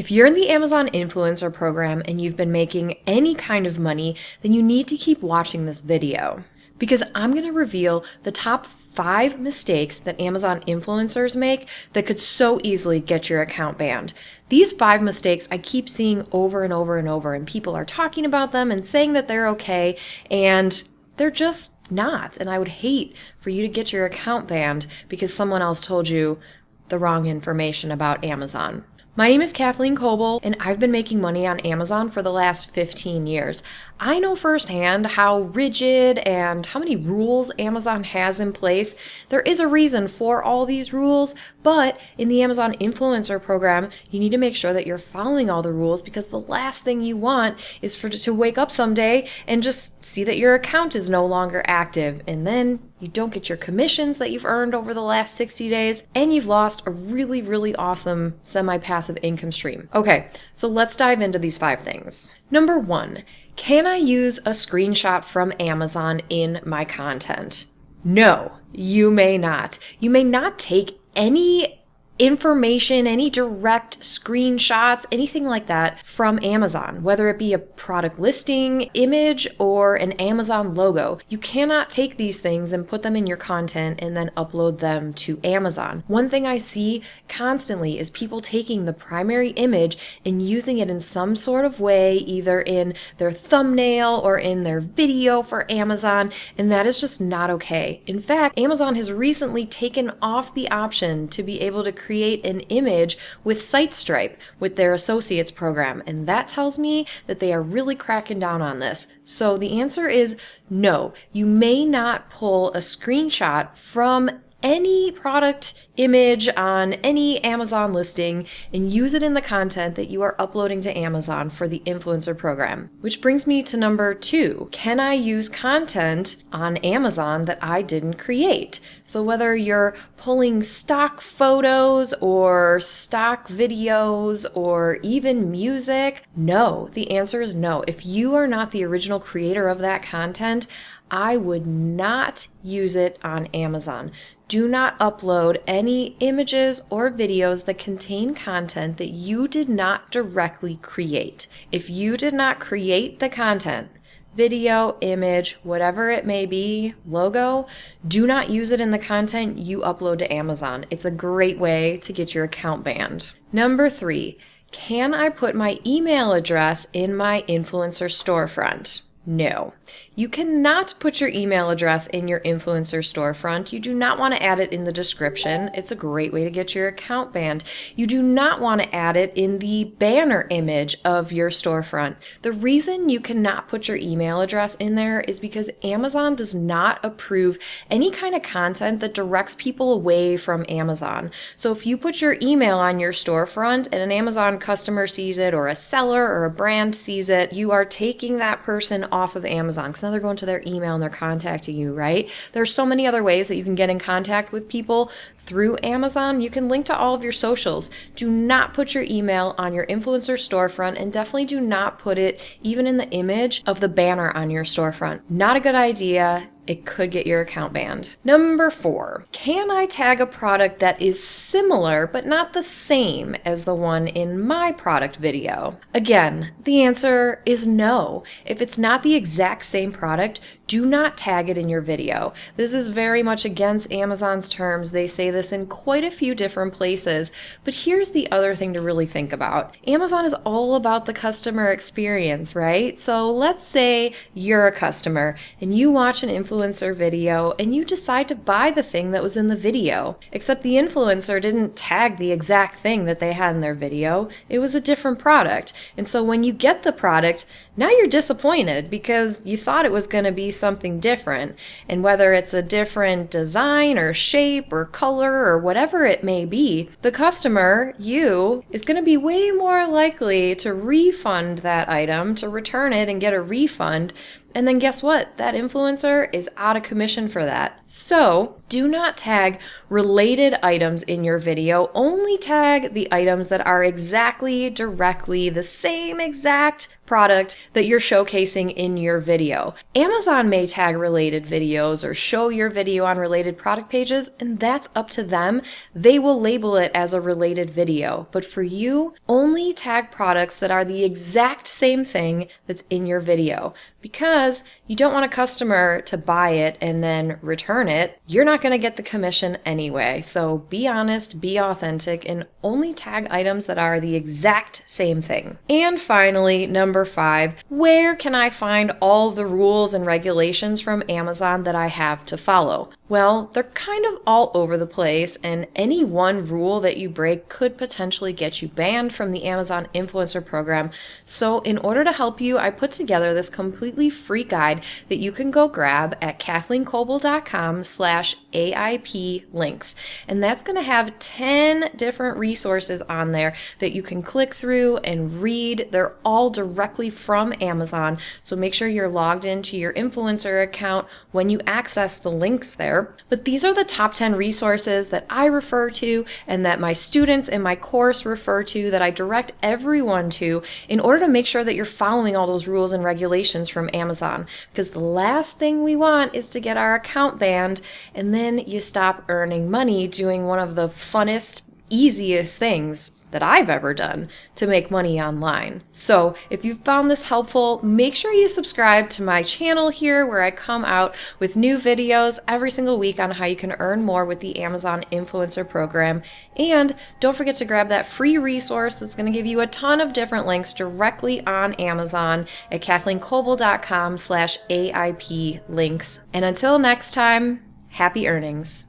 If you're in the Amazon influencer program and you've been making any kind of money, then you need to keep watching this video because I'm going to reveal the top 5 mistakes that Amazon influencers make that could so easily get your account banned. These 5 mistakes I keep seeing over and over and over, and people are talking about them and saying that they're okay, and they're just not. And I would hate for you to get your account banned because someone else told you the wrong information about Amazon. My name is Kathleen Coble, and I've been making money on Amazon for the last 15 years. I know firsthand how rigid and how many rules Amazon has in place. There is a reason for all these rules, but in the Amazon influencer program, you need to make sure that you're following all the rules because the last thing you want is to wake up someday and just see that your account is no longer active, and then you don't get your commissions that you've earned over the last 60 days, and you've lost a really, really awesome semi-passive income stream. Okay, so let's dive into these 5 things. Number 1, can I use a screenshot from Amazon in my content? No, you may not. You may not take any information, any direct screenshots, anything like that from Amazon, whether it be a product listing, image, or an Amazon logo. You cannot take these things and put them in your content and then upload them to Amazon. One thing I see constantly is people taking the primary image and using it in some sort of way, either in their thumbnail or in their video for Amazon, and that is just not okay. In fact, Amazon has recently taken off the option to be able to create an image with SiteStripe with their associates program, and that tells me that they are really cracking down on this. So the answer is no. You may not pull a screenshot from any product image on any Amazon listing and use it in the content that you are uploading to Amazon for the influencer program. Which brings me to number 2. Can I use content on Amazon that I didn't create? So whether you're pulling stock photos or stock videos or even music, no. The answer is no. If you are not the original creator of that content, I would not use it on Amazon. Do not upload any images or videos that contain content that you did not directly create. If you did not create the content, video, image, whatever it may be, logo, do not use it in the content you upload to Amazon. It's a great way to get your account banned. Number 3, can I put my email address in my influencer storefront? No. You cannot put your email address in your influencer storefront. You do not want to add it in the description. It's a great way to get your account banned. You do not want to add it in the banner image of your storefront. The reason you cannot put your email address in there is because Amazon does not approve any kind of content that directs people away from Amazon. So if you put your email on your storefront and an Amazon customer sees it, or a seller or a brand sees it, you are taking that person off of Amazon because now they're going to their email and they're contacting you, right? There's so many other ways that you can get in contact with people through Amazon. You can link to all of your socials. Do not put your email on your influencer storefront, and definitely do not put it even in the image of the banner on your storefront. Not a good idea. It could get your account banned. Number 4, can I tag a product that is similar but not the same as the one in my product video? Again, the answer is no. If it's not the exact same product, do not tag it in your video. This is very much against Amazon's terms. They say this in quite a few different places, but here's the other thing to really think about. Amazon is all about the customer experience, right? So let's say you're a customer and you watch an influencer video and you decide to buy the thing that was in the video, except the influencer didn't tag the exact thing that they had in their video. It was a different product. And so when you get the product, now you're disappointed because you thought it was going to be something different. And whether it's a different design or shape or color or whatever it may be, the customer, you, is going to be way more likely to refund that item, to return it and get a refund, And then guess what? That influencer is out of commission for that. So do not tag related items in your video. Only tag the items that are exactly, directly the same exact product that you're showcasing in your video. Amazon may tag related videos or show your video on related product pages, and that's up to them. They will label it as a related video. But for you, only tag products that are the exact same thing that's in your video, because you don't want a customer to buy it and then return it. You're not going to get the commission anyway. So be honest, be authentic, and only tag items that are the exact same thing. And finally, number 5, where can I find all the rules and regulations from Amazon that I have to follow? Well, they're kind of all over the place, and any one rule that you break could potentially get you banned from the Amazon Influencer Program. So in order to help you, I put together this completely free guide that you can go grab at kathleenkoble.com/AIP links. And that's going to have 10 different resources on there that you can click through and read. They're all directly from Amazon. So make sure you're logged into your influencer account when you access the links there. But these are the top 10 resources that I refer to and that my students in my course refer to, that I direct everyone to in order to make sure that you're following all those rules and regulations from Amazon. Because the last thing we want is to get our account banned and then you stop earning money doing one of the funnest, easiest things that I've ever done to make money online. So if you found this helpful, make sure you subscribe to my channel here, where I come out with new videos every single week on how you can earn more with the Amazon Influencer Program. And don't forget to grab that free resource that's going to give you a ton of different links directly on Amazon at kathleenkoble.com/AIP links. And until next time, happy earnings.